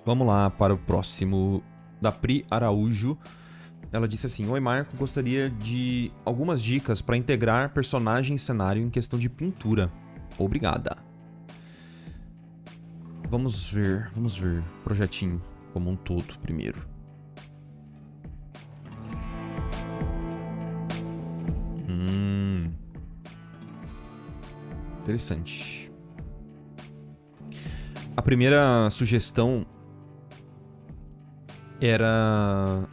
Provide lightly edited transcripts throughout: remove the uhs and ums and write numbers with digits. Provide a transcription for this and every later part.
Vamos lá para o próximo, da Pri Araújo. Ela disse assim: Oi Marco, gostaria de algumas dicas para integrar personagem e cenário em questão de pintura. Obrigada. Vamos ver o projetinho como um todo primeiro. Interessante. A primeira sugestão era...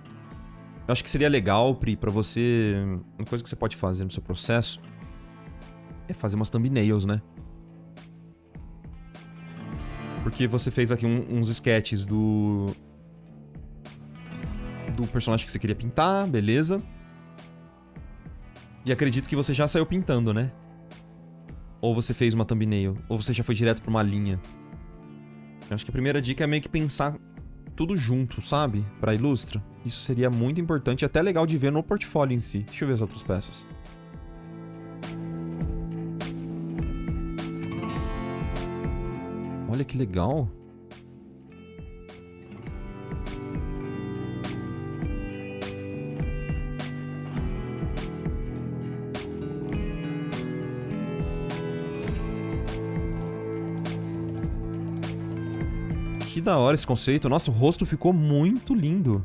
Eu acho que seria legal, Pri, pra você... Uma coisa que você pode fazer no seu processo é fazer umas thumbnails, né? Porque você fez aqui uns sketches do personagem que você queria pintar, beleza? E acredito que você já saiu pintando, né? Ou você fez uma thumbnail, ou você já foi direto pra uma linha. Eu acho que a primeira dica é meio que pensar tudo junto, sabe? Pra Ilustra. Isso seria muito importante e até legal de ver no portfólio em si. Deixa eu ver as outras peças. Olha que legal. Que da hora esse conceito. Nossa, o rosto ficou muito lindo.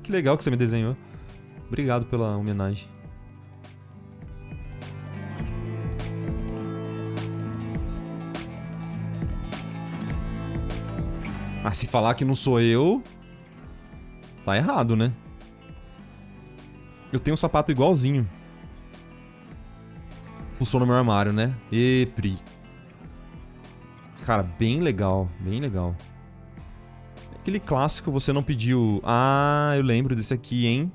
Que legal que você me desenhou. Obrigado pela homenagem. Ah, se falar que não sou eu... Tá errado, né? Eu tenho um sapato igualzinho. Funciona no meu armário, né? E Pri. Cara, bem legal, bem legal. Aquele clássico você não pediu... Ah, eu lembro desse aqui, hein?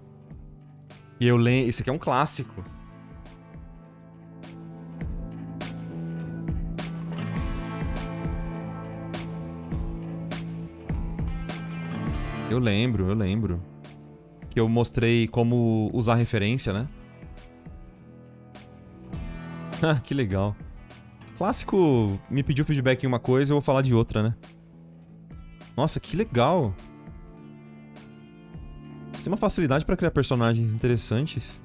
E eu lembro... Esse aqui é um clássico. Eu lembro. Que eu mostrei como usar referência, né? Ah, que legal. Clássico me pediu feedback em uma coisa, eu vou falar de outra, né? Nossa, que legal. Você tem uma facilidade pra criar personagens interessantes.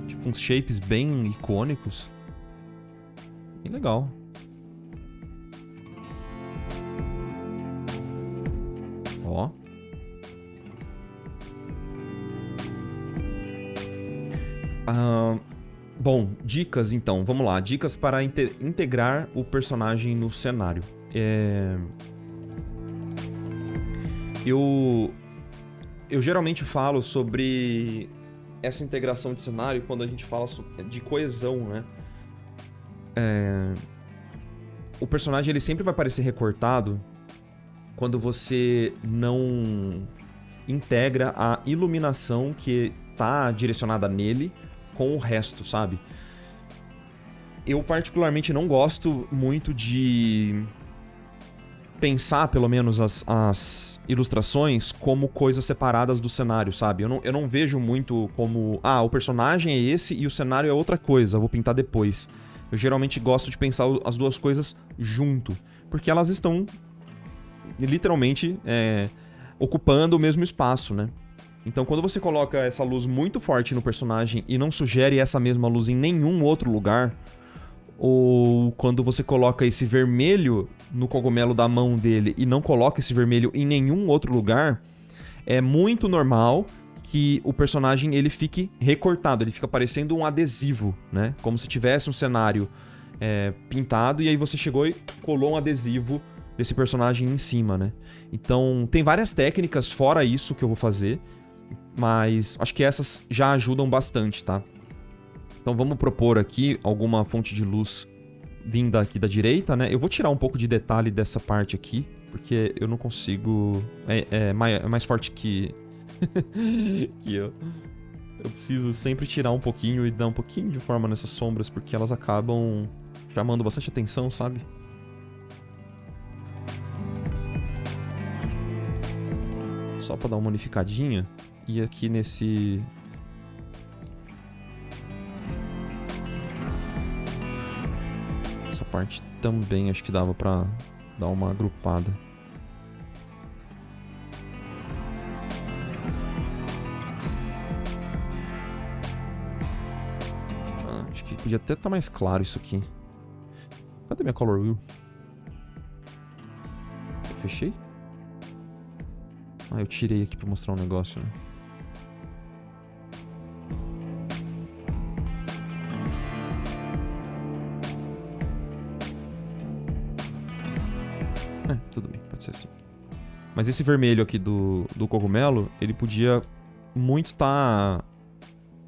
Tipo, uns shapes bem icônicos. Bem legal. Ó. Bom, dicas então, vamos lá. Dicas para integrar o personagem no cenário. Eu geralmente falo sobre essa integração de cenário quando a gente fala de coesão, né? O personagem ele sempre vai parecer recortado quando você não integra a iluminação que tá direcionada nele com o resto, sabe? Eu particularmente não gosto muito de pensar, pelo menos, as ilustrações como coisas separadas do cenário, sabe? Eu não vejo muito como... Ah, o personagem é esse e o cenário é outra coisa, vou pintar depois. Eu geralmente gosto de pensar as duas coisas junto, porque elas estão literalmente ocupando o mesmo espaço, né? Então, quando você coloca essa luz muito forte no personagem e não sugere essa mesma luz em nenhum outro lugar, ou quando você coloca esse vermelho no cogumelo da mão dele e não coloca esse vermelho em nenhum outro lugar, é muito normal que o personagem ele fique recortado, ele fica parecendo um adesivo, né? Como se tivesse um cenário pintado e aí você chegou e colou um adesivo desse personagem em cima, né? Então, tem várias técnicas fora isso que eu vou fazer, mas acho que essas já ajudam bastante, tá? Então vamos propor aqui alguma fonte de luz vinda aqui da direita, né? Eu vou tirar um pouco de detalhe dessa parte aqui, porque eu não consigo... É mais forte que... que eu. Eu preciso sempre tirar um pouquinho e dar um pouquinho de forma nessas sombras, porque elas acabam chamando bastante atenção, sabe? Só pra dar uma unificadinha. E aqui nesse... Essa parte também acho que dava pra dar uma agrupada. Acho que podia até estar mais claro isso aqui. Cadê minha color wheel? Fechei? Ah, eu tirei aqui pra mostrar um negócio, né? Tudo bem, pode ser assim. Mas esse vermelho aqui do cogumelo, ele podia muito estar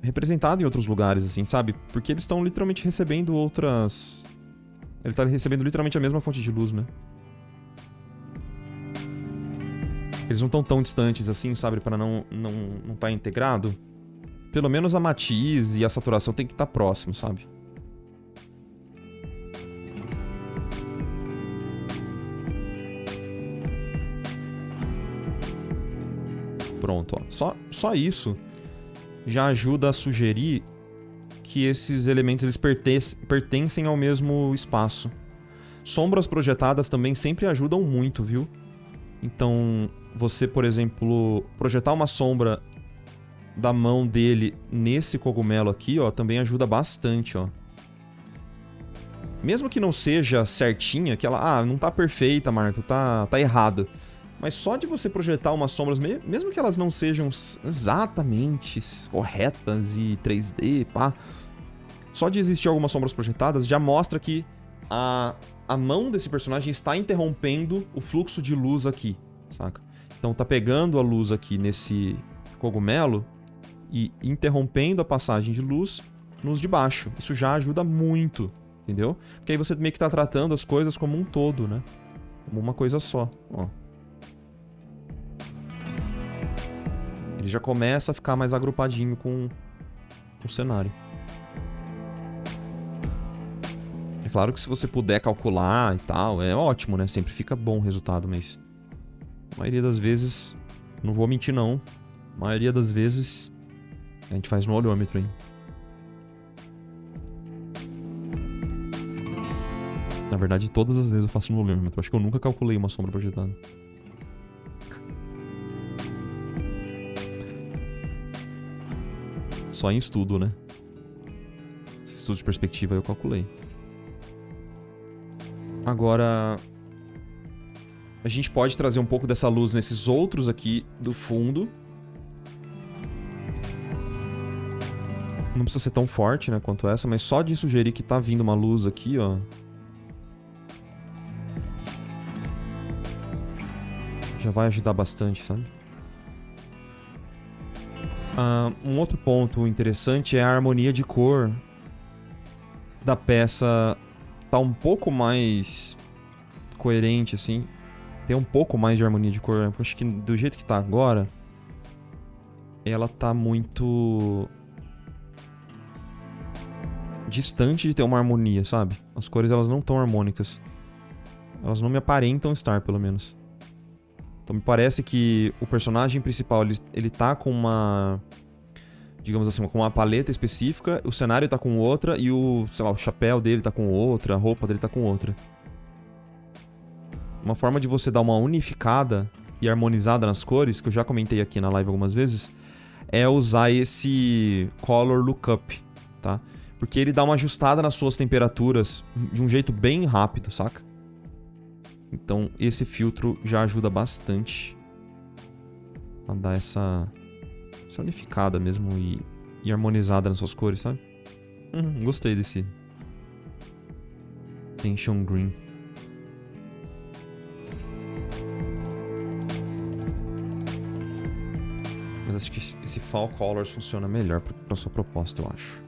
representado em outros lugares, assim, sabe? Porque eles estão literalmente recebendo outras... Ele tá recebendo literalmente a mesma fonte de luz, né? Eles não estão tão distantes assim, sabe? Para não tá integrado. Pelo menos a matiz e a saturação tem que estar próximo, sabe? Pronto, ó. Só isso já ajuda a sugerir que esses elementos eles pertencem ao mesmo espaço. Sombras projetadas também sempre ajudam muito, viu? Então, você, por exemplo, projetar uma sombra da mão dele nesse cogumelo aqui, ó, também ajuda bastante, ó. Mesmo que não seja certinha, que ela, não tá perfeita, Marco, tá errado. Mas só de você projetar umas sombras, mesmo que elas não sejam exatamente corretas e 3D, pá, só de existir algumas sombras projetadas já mostra que a mão desse personagem está interrompendo o fluxo de luz aqui, saca? Então tá pegando a luz aqui nesse cogumelo e interrompendo a passagem de luz nos de baixo. Isso já ajuda muito, entendeu? Porque aí você meio que tá tratando as coisas como um todo, né? Como uma coisa só, ó. Ele já começa a ficar mais agrupadinho com o cenário. É claro que se você puder calcular e tal, é ótimo, né? Sempre fica bom o resultado, mas... A maioria das vezes... Não vou mentir, não. A maioria das vezes... A gente faz no olhômetro, hein? Na verdade, todas as vezes eu faço no olhômetro. Acho que eu nunca calculei uma sombra projetada. Só em estudo, né? Esse estudo de perspectiva eu calculei. Agora... A gente pode trazer um pouco dessa luz nesses outros aqui do fundo. Não precisa ser tão forte, né, quanto essa, mas só de sugerir que tá vindo uma luz aqui, ó. Já vai ajudar bastante, sabe? Um outro ponto interessante é a harmonia de cor da peça tá um pouco mais coerente, assim. Tem um pouco mais de harmonia de cor. Eu acho que do jeito que tá agora, ela tá muito distante de ter uma harmonia, sabe? As cores, elas não estão harmônicas. Elas não me aparentam estar, pelo menos. Então me parece que o personagem principal, ele tá com uma... Digamos assim, com uma paleta específica, o cenário tá com outra e o, sei lá, o chapéu dele tá com outra, a roupa dele tá com outra. Uma forma de você dar uma unificada e harmonizada nas cores, que eu já comentei aqui na live algumas vezes, é usar esse Color Lookup, tá? Porque ele dá uma ajustada nas suas temperaturas de um jeito bem rápido, saca? Então esse filtro já ajuda bastante a dar essa unificada mesmo e harmonizada nas suas cores, sabe? Gostei desse Tension Green. Mas acho que esse Fall Colors funciona melhor pra sua proposta, eu acho.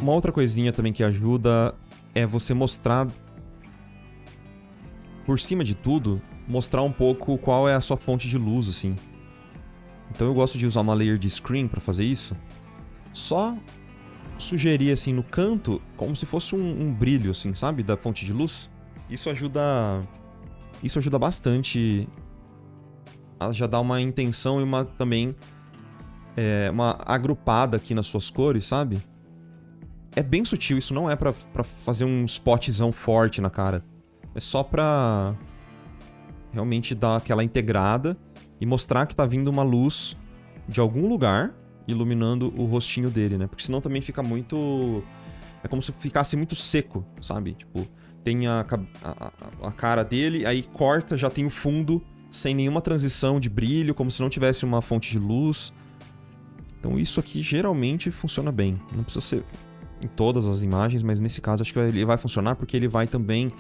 Uma outra coisinha também que ajuda é você mostrar, por cima de tudo, mostrar um pouco qual é a sua fonte de luz, assim. Então eu gosto de usar uma layer de screen pra fazer isso. Só sugerir, assim, no canto, como se fosse um brilho, assim, sabe? Da fonte de luz. Isso ajuda bastante a já dar uma intenção e também uma agrupada aqui nas suas cores, sabe? É bem sutil, isso não é pra fazer um spotzão forte na cara. É só pra realmente dar aquela integrada e mostrar que tá vindo uma luz de algum lugar iluminando o rostinho dele, né? Porque senão também fica muito... É como se ficasse muito seco, sabe? Tipo, tem a cara dele, aí corta, já tem o fundo sem nenhuma transição de brilho, como se não tivesse uma fonte de luz. Então isso aqui geralmente funciona bem. Não precisa ser em todas as imagens, mas nesse caso acho que ele vai funcionar porque ele vai também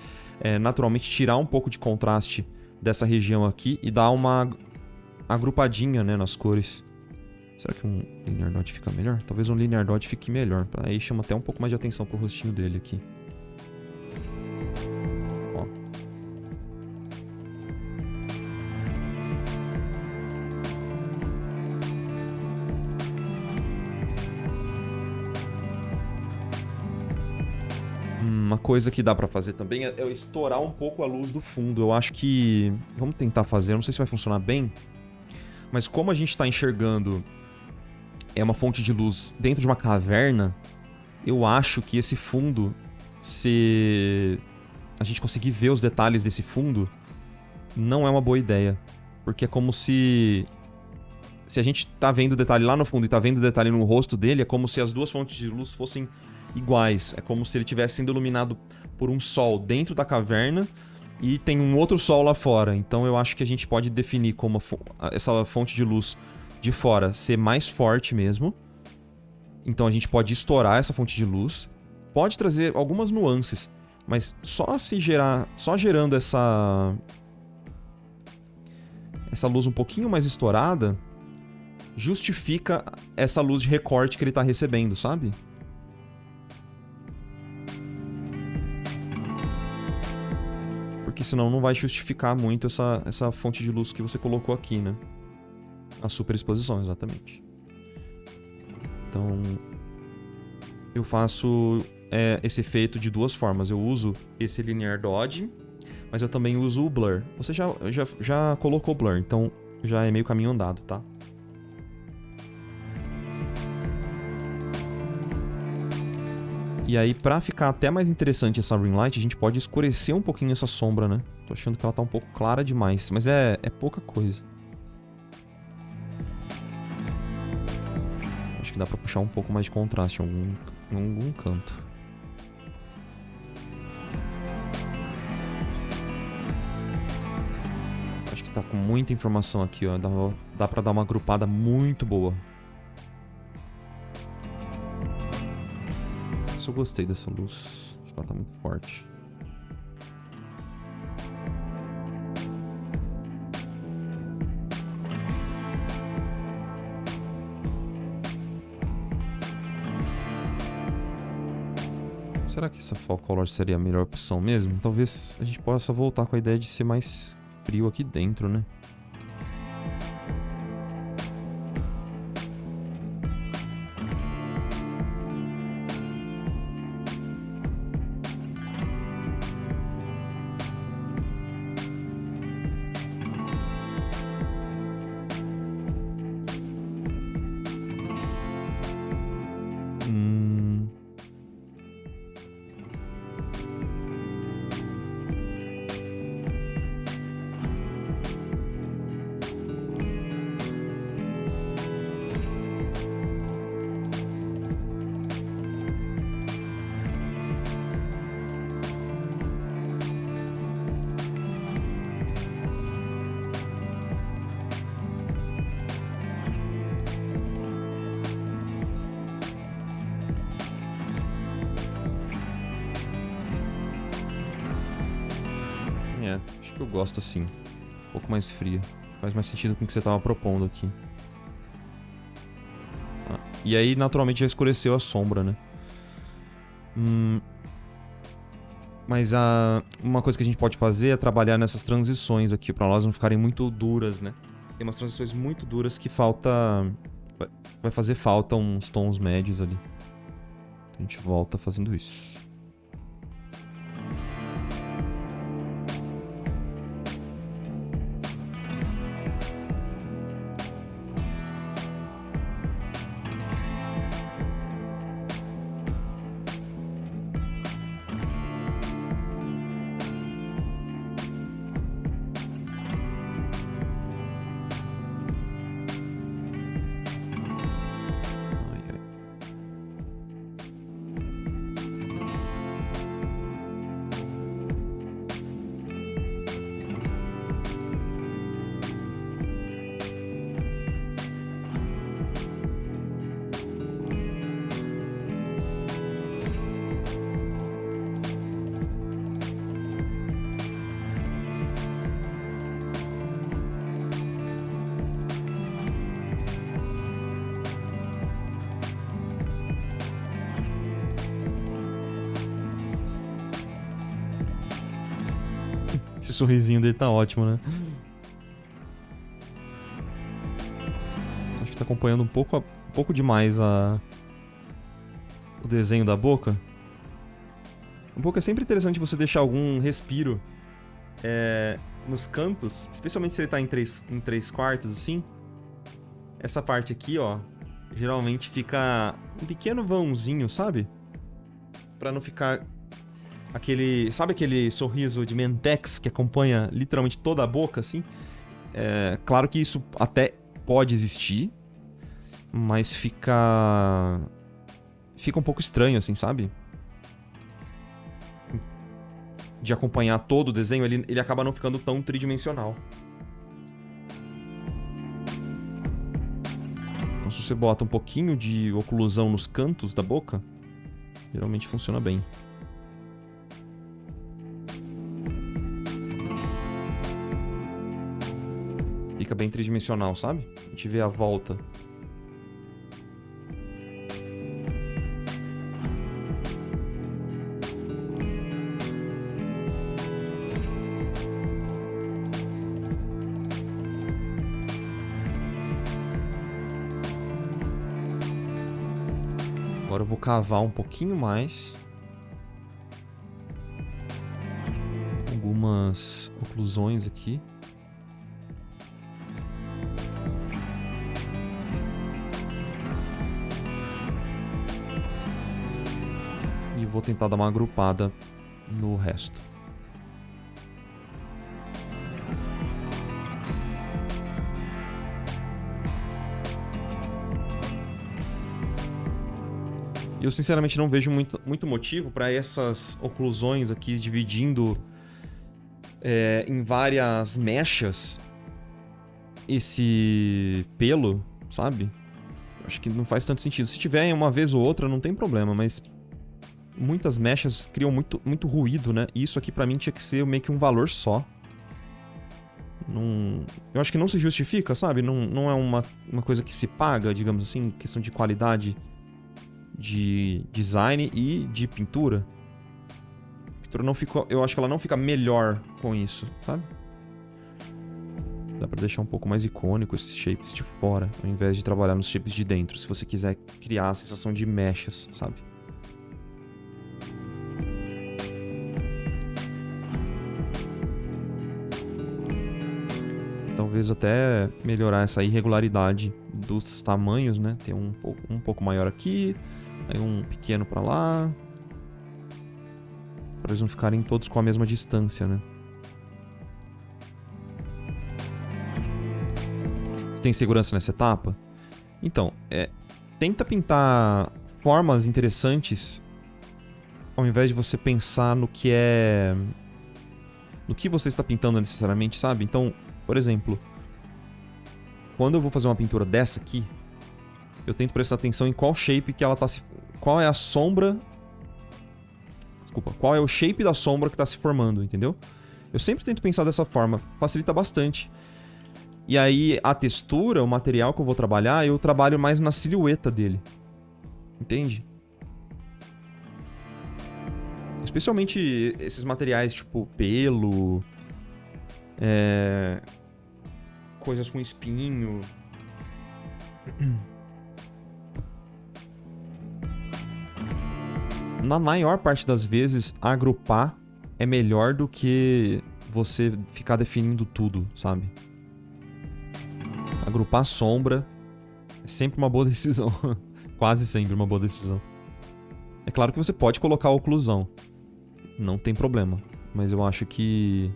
naturalmente tirar um pouco de contraste dessa região aqui e dar uma agrupadinha, né, nas cores. Será que um Linear Dot fica melhor? Talvez um Linear Dot fique melhor. Aí chama até um pouco mais de atenção pro rostinho dele aqui. Ó. Uma coisa que dá pra fazer também é eu estourar um pouco a luz do fundo. Eu acho que... Vamos tentar fazer, não sei se vai funcionar bem. Mas como a gente tá enxergando uma fonte de luz dentro de uma caverna, eu acho que esse fundo, se a gente conseguir ver os detalhes desse fundo, não é uma boa ideia. Porque é como se a gente tá vendo o detalhe lá no fundo e tá vendo o detalhe no rosto dele, é como se as duas fontes de luz fossem iguais. É como se ele estivesse sendo iluminado por um sol dentro da caverna e tem um outro sol lá fora. Então eu acho que a gente pode definir como essa fonte de luz de fora ser mais forte mesmo. Então a gente pode estourar essa fonte de luz. Pode trazer algumas nuances, mas só gerando essa luz um pouquinho mais estourada justifica essa luz de recorte que ele tá recebendo, sabe? Porque senão não vai justificar muito essa fonte de luz que você colocou aqui, né? A superexposição, exatamente. Então, eu faço esse efeito de duas formas. Eu uso esse Linear Dodge, mas eu também uso o Blur. Você já colocou o Blur, então já é meio caminho andado, tá? E aí, pra ficar até mais interessante essa ring light, a gente pode escurecer um pouquinho essa sombra, né? Tô achando que ela tá um pouco clara demais, mas é pouca coisa. Acho que dá pra puxar um pouco mais de contraste em algum canto. Acho que tá com muita informação aqui, ó. Dá pra dar uma agrupada muito boa. Eu gostei dessa luz. Acho que ela tá muito forte. Será que essa Fall Color seria a melhor opção mesmo? Talvez a gente possa voltar com a ideia de ser mais frio aqui dentro, né? Acho que eu gosto assim. Um pouco mais fria. Faz mais sentido com o que você estava propondo aqui. E aí, naturalmente, já escureceu a sombra, né? Mas uma coisa que a gente pode fazer é trabalhar nessas transições aqui, pra elas não ficarem muito duras, né? Tem umas transições muito duras que vai fazer falta uns tons médios ali. Então a gente volta fazendo isso. sorrisinho dele tá ótimo, né? Acho que tá acompanhando um pouco demais o desenho da boca. Um pouco é sempre interessante você deixar algum respiro nos cantos, especialmente se ele tá em 3/4, assim. Essa parte aqui, ó, geralmente fica um pequeno vãozinho, sabe? Pra não ficar sabe aquele sorriso de Mentex que acompanha literalmente toda a boca, assim? Claro que isso até pode existir, mas fica um pouco estranho, assim, sabe? De acompanhar todo o desenho, ele acaba não ficando tão tridimensional. Então, se você bota um pouquinho de oclusão nos cantos da boca, geralmente funciona bem. Fica bem tridimensional, sabe? A gente vê a volta. Agora eu vou cavar um pouquinho mais. Algumas oclusões aqui. E vou tentar dar uma agrupada no resto. Eu sinceramente não vejo muito motivo para essas oclusões aqui dividindo em várias mechas esse pelo, sabe? Acho que não faz tanto sentido. Se tiver uma vez ou outra, não tem problema, mas muitas mechas criam muito ruído, né? E isso aqui pra mim tinha que ser meio que um valor só. Eu acho que não se justifica, sabe? Não é uma coisa que se paga, digamos assim, questão de qualidade de design e de pintura. A pintura não ficou, eu acho que ela não fica melhor com isso, sabe? Dá pra deixar um pouco mais icônico esses shapes de fora, ao invés de trabalhar nos shapes de dentro, se você quiser criar a sensação de mechas, sabe? Talvez até melhorar essa irregularidade dos tamanhos, né? Ter um pouco maior aqui, aí um pequeno pra lá, para eles não ficarem todos com a mesma distância, né? Você tem segurança nessa etapa? Então, tenta pintar formas interessantes ao invés de você pensar no que você está pintando necessariamente, sabe? Então, por exemplo, quando eu vou fazer uma pintura dessa aqui, eu tento prestar atenção em qual shape que ela tá qual é a sombra... Desculpa, qual é o shape da sombra que tá se formando, entendeu? Eu sempre tento pensar dessa forma, facilita bastante. E aí, a textura, o material que eu vou trabalhar, eu trabalho mais na silhueta dele. Entende? Especialmente esses materiais tipo pelo... coisas com espinho. Na maior parte das vezes, agrupar é melhor do que você ficar definindo tudo, sabe? Agrupar sombra é sempre uma boa decisão. Quase sempre uma boa decisão. É claro que você pode colocar oclusão. Não tem problema. Mas eu acho que...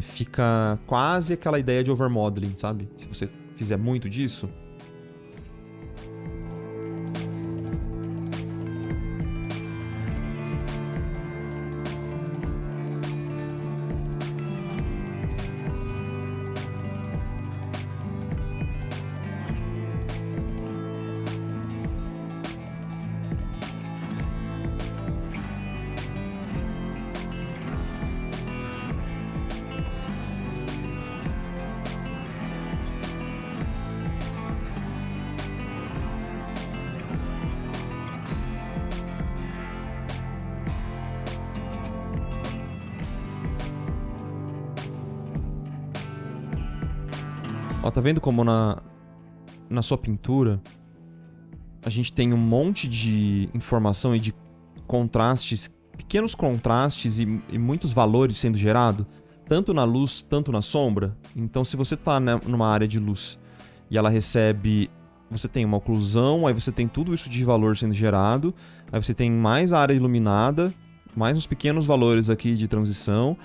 fica quase aquela ideia de overmodeling, sabe? Se você fizer muito disso... Ó, tá vendo como na sua pintura a gente tem um monte de informação e de contrastes, pequenos contrastes e muitos valores sendo gerados, tanto na luz, tanto na sombra. Então, se você tá numa área de luz e ela recebe... Você tem uma oclusão, aí você tem tudo isso de valor sendo gerado, aí você tem mais a área iluminada, mais uns pequenos valores aqui de transição,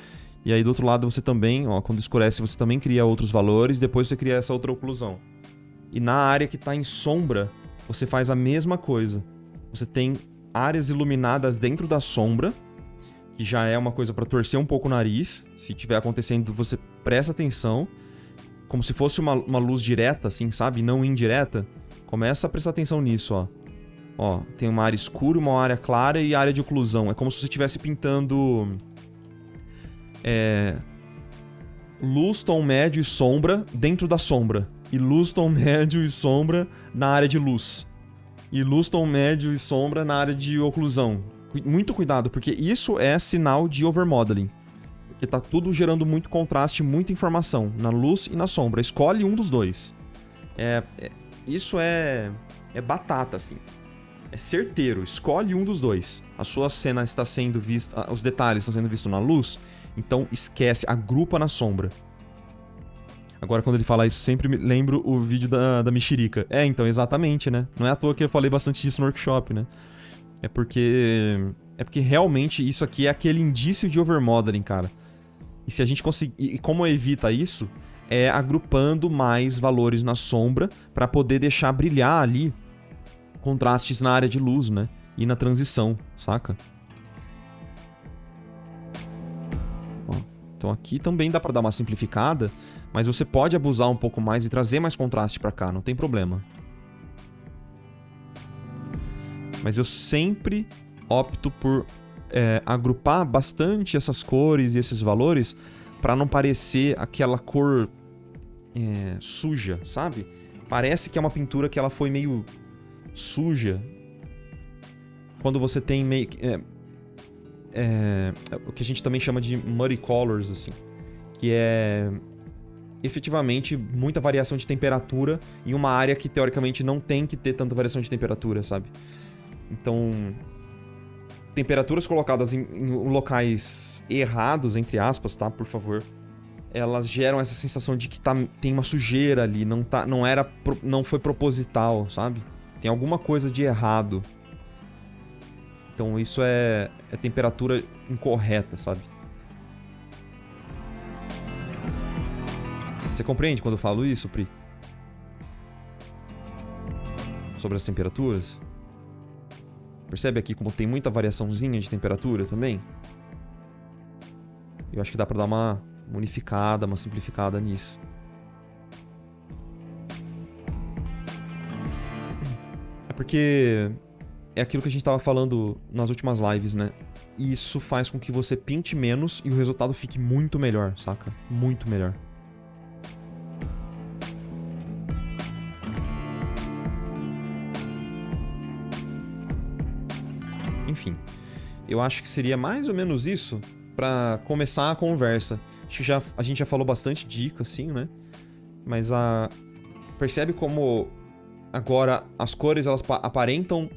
e aí do outro lado você também, ó, quando escurece, você também cria outros valores, depois você cria essa outra oclusão. E na área que está em sombra, você faz a mesma coisa. Você tem áreas iluminadas dentro da sombra, que já é uma coisa para torcer um pouco o nariz. Se estiver acontecendo, você presta atenção, como se fosse uma luz direta, assim, sabe? Não indireta. Começa a prestar atenção nisso, ó. Ó, tem uma área escura, uma área clara e área de oclusão. É como se você estivesse pintando... luz, tom médio e sombra dentro da sombra. E luz, tom médio e sombra na área de luz. E luz, tom médio e sombra na área de oclusão. Muito cuidado, porque isso é sinal de overmodeling. Porque tá tudo gerando muito contraste, muita informação na luz e na sombra. Escolhe um dos dois. Isso é batata, assim. É certeiro. Escolhe um dos dois. A sua cena está sendo vista... Os detalhes estão sendo vistos na luz. Então esquece, agrupa na sombra. Agora, quando ele fala isso, sempre me lembro o vídeo da mexerica. Então, exatamente, né? Não é à toa que eu falei bastante disso no workshop, né? É porque realmente isso aqui é aquele indício de overmodeling, cara. E se a gente conseguir... E como evita isso? É agrupando mais valores na sombra pra poder deixar brilhar ali contrastes na área de luz, né? E na transição, saca? Ó, então aqui também dá pra dar uma simplificada, mas você pode abusar um pouco mais e trazer mais contraste pra cá, não tem problema. Mas eu sempre opto por agrupar bastante essas cores e esses valores pra não parecer aquela cor suja, sabe? Parece que é uma pintura que ela foi meio suja. Quando você tem meio... o que a gente também chama de muddy colors, assim. Que é... efetivamente muita variação de temperatura em uma área que teoricamente não tem que ter tanta variação de temperatura, sabe? Então, temperaturas colocadas em locais errados, entre aspas, tá? Por favor. Elas geram essa sensação de que tem uma sujeira ali, não foi proposital, sabe? Tem alguma coisa de errado. Então isso é temperatura incorreta, sabe? Você compreende quando eu falo isso, Pri? Sobre as temperaturas? Percebe aqui como tem muita variaçãozinha de temperatura também? Eu acho que dá pra dar uma unificada, uma simplificada nisso. É porque é aquilo que a gente tava falando nas últimas lives, né? E isso faz com que você pinte menos e o resultado fique muito melhor, saca? Muito melhor. Enfim, eu acho que seria mais ou menos isso pra começar a conversa. Acho que a gente já falou bastante dica, assim, né? Mas percebe como agora as cores elas aparentam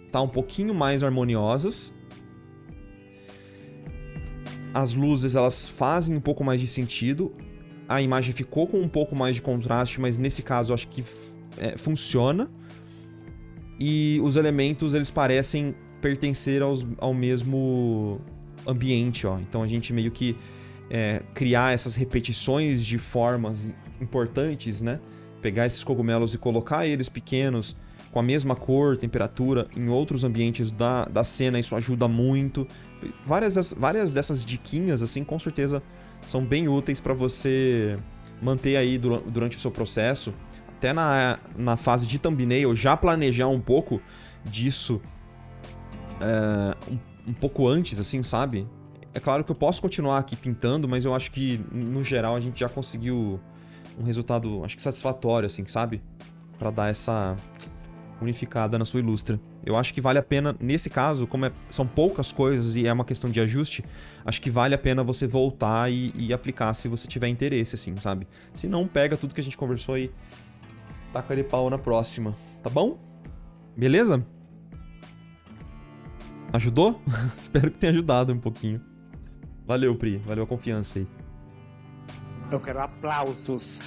estar um pouquinho mais harmoniosas. As luzes elas fazem um pouco mais de sentido. A imagem ficou com um pouco mais de contraste, mas nesse caso eu acho que funciona. E os elementos eles parecem pertencer ao mesmo ambiente, ó. Então a gente meio que criar essas repetições de formas importantes, né? Pegar esses cogumelos e colocar eles pequenos, com a mesma cor, temperatura, em outros ambientes da cena, isso ajuda muito. Várias dessas diquinhas, assim, com certeza são bem úteis para você manter aí durante o seu processo. Até na fase de thumbnail, já planejar um pouco disso um pouco antes, assim, sabe? É claro que eu posso continuar aqui pintando, mas eu acho que, no geral, a gente já conseguiu um resultado, acho que satisfatório, assim, sabe? Pra dar essa unificada na sua Illustra. Eu acho que vale a pena, nesse caso, como são poucas coisas e é uma questão de ajuste, acho que vale a pena você voltar e aplicar se você tiver interesse, assim, sabe? Se não, pega tudo que a gente conversou e taca de pau na próxima, tá bom? Beleza? Ajudou? Espero que tenha ajudado um pouquinho. Valeu, Pri. Valeu a confiança aí. Eu quero aplausos.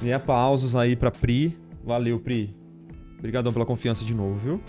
E aplausos aí pra Pri. Valeu, Pri. Obrigadão pela confiança de novo, viu?